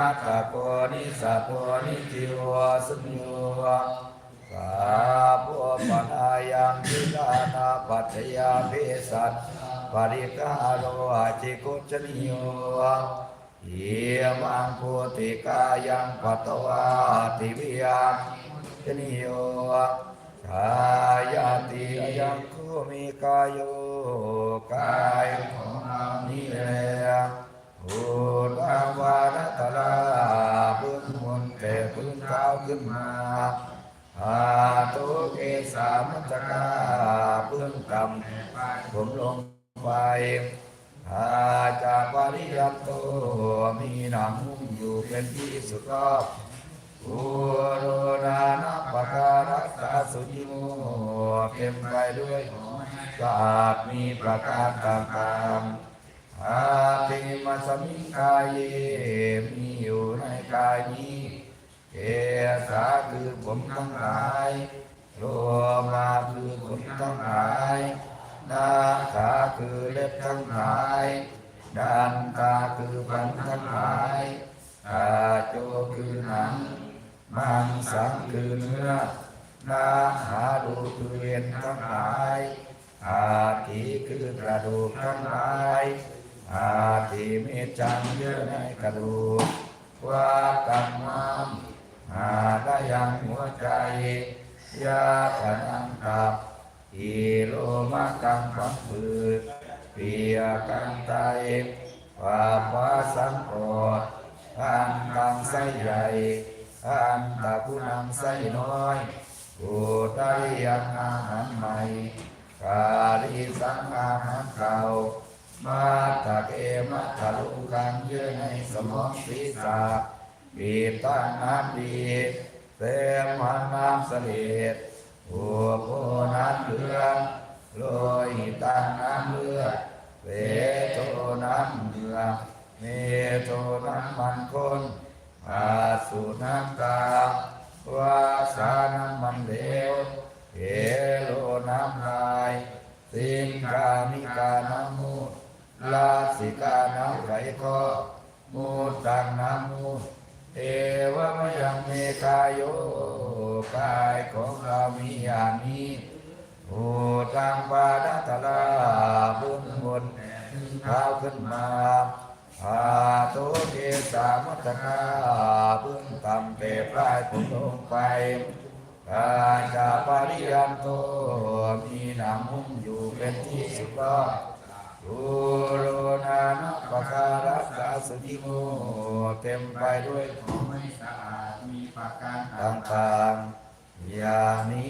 อัตตโกนิสัพโพนิจิวะสุญโยสาภูปนายังทิฏานาปัจจยาภิสัตปริกาโรอาจิกุจนิโยเยมังโพธิกายังปัตตวาติวิยังจนิโยชายาติยังคุมิกายโยกายของเรานี่แหละอุตวานัตลาพื้นบนแต่พื้นเท้าขึ้นมาอาตุเกสามัจจกาพื้นต่ำผมลงไปอาจาปริยัตโตมีหนังหุ้มอยู่เป็นที่สุดรอบอุโรนานัปการัสสะสุจิโมเต็มไปด้วยสะอาดมีประการต่างๆอาติมัสมิงกายเยมีอยู่ในกายนี้เกสาคือผมทั้งหลายโลมาคือขนทั้งหลายนาขาคือเล็บทั้งหลายดันตาคือฟันทั้งหลายตาโจคือหนังมังสังคือเนื้อนาหาดูคือเอ็นทั้งหลายอาทิคือกระดูกทั้งหลายอาทิมีจังเยื่อในกระดูกว่ากัมมังหาได้ยังหัวใจยาขนังตับอีโลมากังฝังผืดเปียกังไตวาปะสังโอดอันกังไส้ใหญ่อันตะกุนังไส้น้อยอุตริยังอาหารใหม่กาลิสังอาหารเก่ามาตะเกมัทะลุกังเยื่อในสมองศีรษะบีบตั้งน้ำดีเต็มหันน้ำเสลดหัวโพน้ำเหลืองโลหิตตั้งน้ำเลือดเวโทน้ำเหลืองเมโทน้ำมันข้นอาสุน้ำตาวาสาน้ำมันเหลวเอโลน้ำลายสิงกามิกาน้ำมูดลาสิกาน้ำไขข้อมูดตังน้ำมูดเอวะมยังเมกายโยกายของเรามีอย่างนี้อุตังปาดัตลาบุญบนเท้าขึ้นมาอาโตเกสามัตตกาพึ่งต่ำเตะปลายผมลงไปอาจาปริยันโตมีหนังหุ้มอยู่เป็นที่สุดรอบอุโรนานัปการัสสะสุจิโมเต็มไปด้วยของไม่สะอาดมีประการต่างๆอย่างนี้